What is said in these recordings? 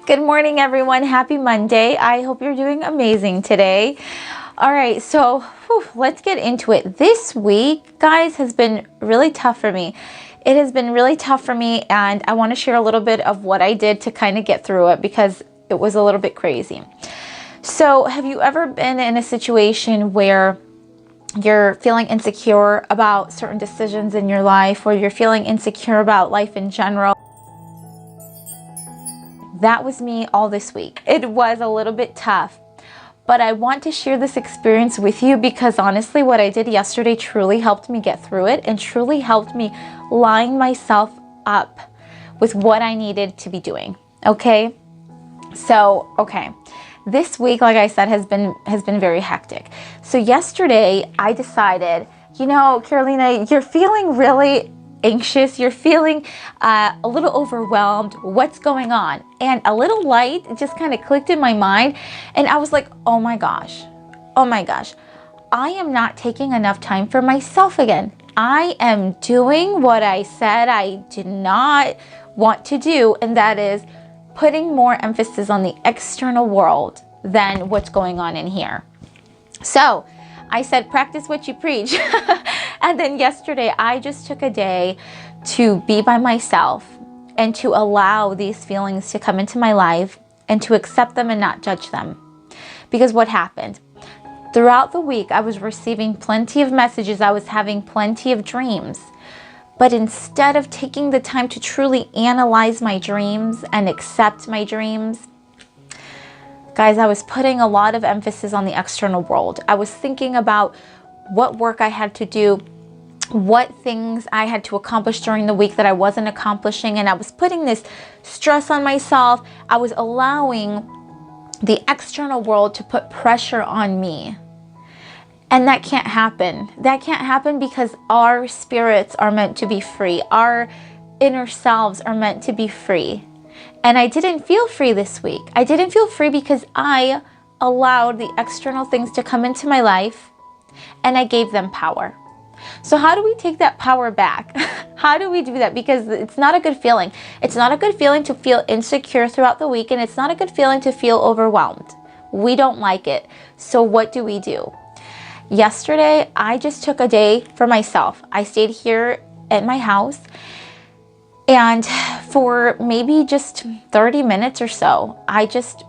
Good morning, everyone. Happy Monday. I hope you're doing amazing today. All right, so let's get into it. This week, guys, has been really tough for me. It has been really tough for me, and I want to share a little bit of what I did to kind of get through it because it was a little bit crazy. So have you ever been in a situation where you're feeling insecure about certain decisions in your life, or you're feeling insecure about life in general? That was me all this week. It was a little bit tough, but I want to share this experience with you because honestly, what I did yesterday truly helped me get through it and truly helped me line myself up with what I needed to be doing. Okay? So, this week, like I said, has been very hectic. So yesterday I decided, Carolina, you're feeling really anxious, you're feeling a little overwhelmed. What's going on? And a little light just kind of clicked in my mind, and I was like, oh my gosh, I am not taking enough time for myself again. I am doing what I said I did not want to do, and that is putting more emphasis on the external world than what's going on in here. So I said, practice what you preach. And then yesterday, I just took a day to be by myself and to allow these feelings to come into my life and to accept them and not judge them. Because what happened? Throughout the week, I was receiving plenty of messages. I was having plenty of dreams. But instead of taking the time to truly analyze my dreams and accept my dreams, guys, I was putting a lot of emphasis on the external world. I was thinking about what work I had to do, what things I had to accomplish during the week that I wasn't accomplishing, and I was putting this stress on myself. I was allowing the external world to put pressure on me. And that can't happen. That can't happen because our spirits are meant to be free. Our inner selves are meant to be free. And I didn't feel free this week. I didn't feel free because I allowed the external things to come into my life and I gave them power. So how do we take that power back? How do we do that? Because it's not a good feeling. It's not a good feeling to feel insecure throughout the week, and it's not a good feeling to feel overwhelmed. We don't like it. So what do we do? Yesterday, I just took a day for myself. I stayed here at my house, and for maybe just 30 minutes or so, I just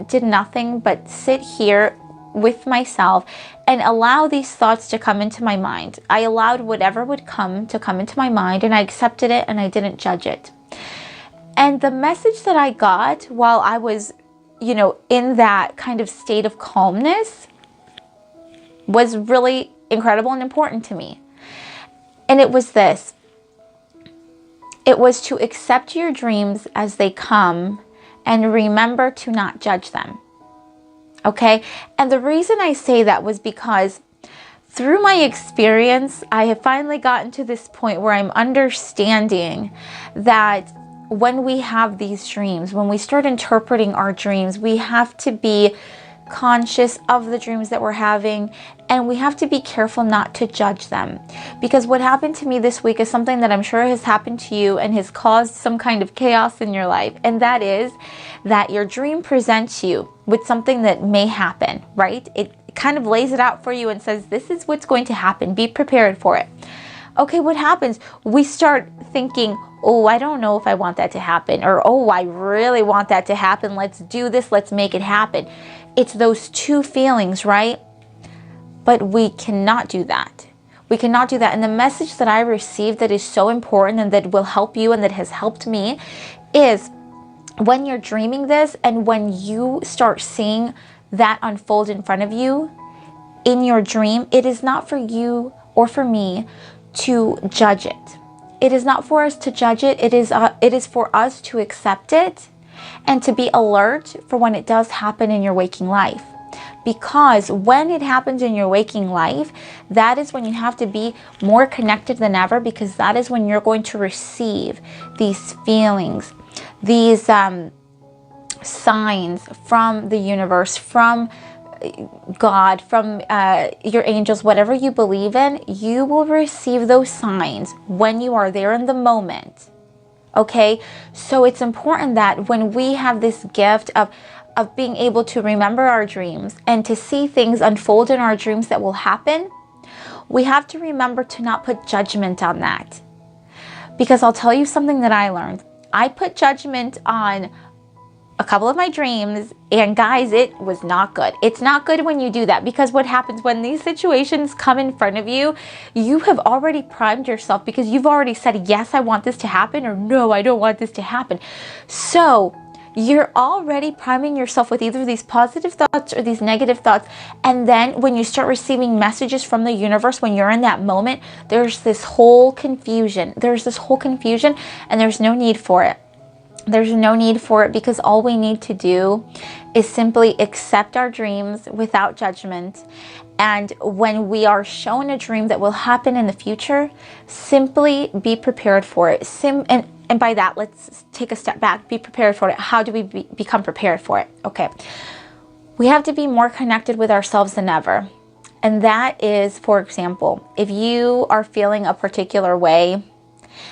did nothing but sit here with myself and allow these thoughts to come into my mind. I allowed whatever would come to come into my mind, and I accepted it and I didn't judge it. And the message that I got while I was, in that kind of state of calmness was really incredible and important to me. And it was this. It was to accept your dreams as they come and remember to not judge them. Okay? And the reason I say that was because through my experience, I have finally gotten to this point where I'm understanding that when we have these dreams, when we start interpreting our dreams, we have to be conscious of the dreams that we're having, and we have to be careful not to judge them. Because what happened to me this week is something that I'm sure has happened to you and has caused some kind of chaos in your life, and that is that your dream presents you with something that may happen, right? It kind of lays it out for you and says, this is what's going to happen. Be prepared for it. Okay, what happens? We start thinking, oh, I don't know if I want that to happen, or oh, I really want that to happen. Let's do this. Let's make it happen. It's those two feelings, right? But we cannot do that. We cannot do that. And the message that I received that is so important and that will help you and that has helped me is when you're dreaming this and when you start seeing that unfold in front of you in your dream, it is not for you or for me to judge it. It is not for us to judge it. It is for us to accept it and to be alert for when it does happen in your waking life. Because when it happens in your waking life, that is when you have to be more connected than ever, because that is when you're going to receive these feelings, these signs from the universe, from God, from your angels, whatever you believe in. You will receive those signs when you are there in the moment Okay, so it's important that when we have this gift of being able to remember our dreams and to see things unfold in our dreams that will happen, we have to remember to not put judgment on that. Because I'll tell you something that I learned. I put judgment on a couple of my dreams, and guys, it was not good. It's not good when you do that, because what happens when these situations come in front of you, you have already primed yourself, because you've already said, yes, I want this to happen, or no, I don't want this to happen. So you're already priming yourself with either these positive thoughts or these negative thoughts. And then when you start receiving messages from the universe, when you're in that moment, there's this whole confusion. And there's no need for it. There's no need for it, because all we need to do is simply accept our dreams without judgment. And when we are shown a dream that will happen in the future, simply be prepared for it. And by that, let's take a step back. Be prepared for it. How do we become prepared for it? Okay. We have to be more connected with ourselves than ever. And that is, for example, if you are feeling a particular way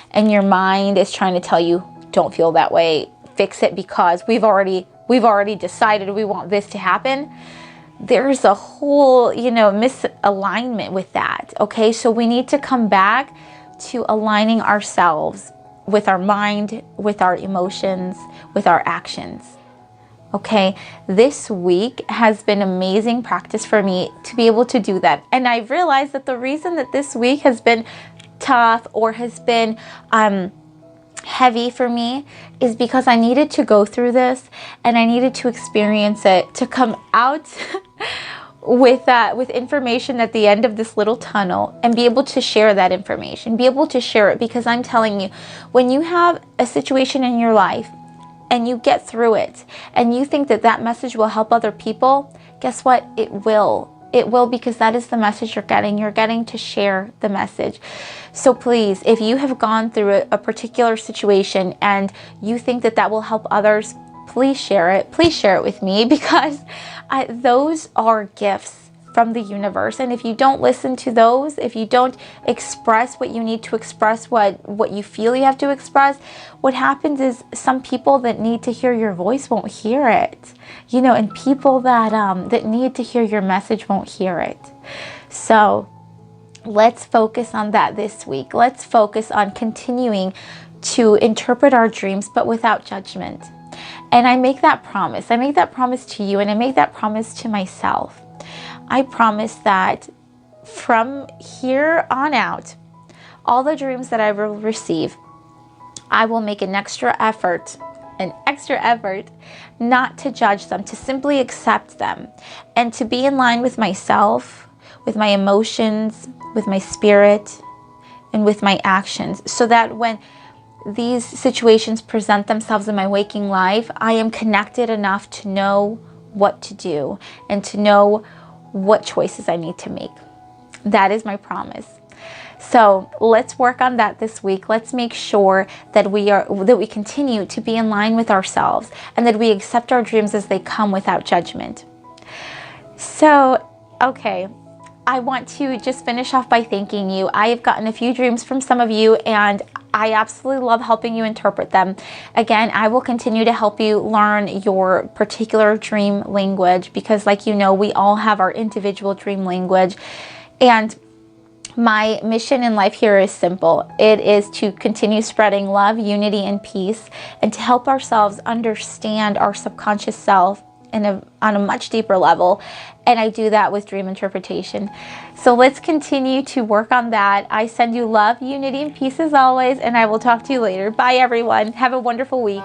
and your mind is trying to tell you, don't feel that way, fix it, because we've already decided we want this to happen. There's a whole, misalignment with that. Okay, so we need to come back to aligning ourselves with our mind, with our emotions, with our actions. Okay, this week has been amazing practice for me to be able to do that. And I've realized that the reason that this week has been tough or has been heavy for me is because I needed to go through this, and I needed to experience it to come out with information at the end of this little tunnel, and be able to share that information, be able to share it. Because I'm telling you, when you have a situation in your life and you get through it and you think that that message will help other people, guess what? It will. It will, because that is the message you're getting. You're getting to share the message. So please, if you have gone through a particular situation and you think that that will help others, please share it. Please share it with me, because those are gifts from the universe. And if you don't listen to those, if you don't express what you need to express, what you feel you have to express, what happens is some people that need to hear your voice won't hear it, and people that need to hear your message won't hear it. So let's focus on that this week. Let's focus on continuing to interpret our dreams, but without judgment. And I make that promise. I make that promise to you, and I make that promise to myself. I promise that from here on out, all the dreams that I will receive, I will make an extra effort not to judge them, to simply accept them, and to be in line with myself, with my emotions, with my spirit, and with my actions, so that when these situations present themselves in my waking life, I am connected enough to know what to do and to know what choices I need to make. That is my promise. So let's work on that this week. Let's make sure that we continue to be in line with ourselves, and that we accept our dreams as they come without judgment. So, okay, I want to just finish off by thanking you. I have gotten a few dreams from some of you, and I absolutely love helping you interpret them. Again, I will continue to help you learn your particular dream language, because like we all have our individual dream language. And my mission in life here is simple. It is to continue spreading love, unity, and peace, and to help ourselves understand our subconscious self on a much deeper level. And I do that with dream interpretation. So let's continue to work on that. I send you love, unity, and peace as always, and I will talk to you later. Bye, everyone. Have a wonderful week.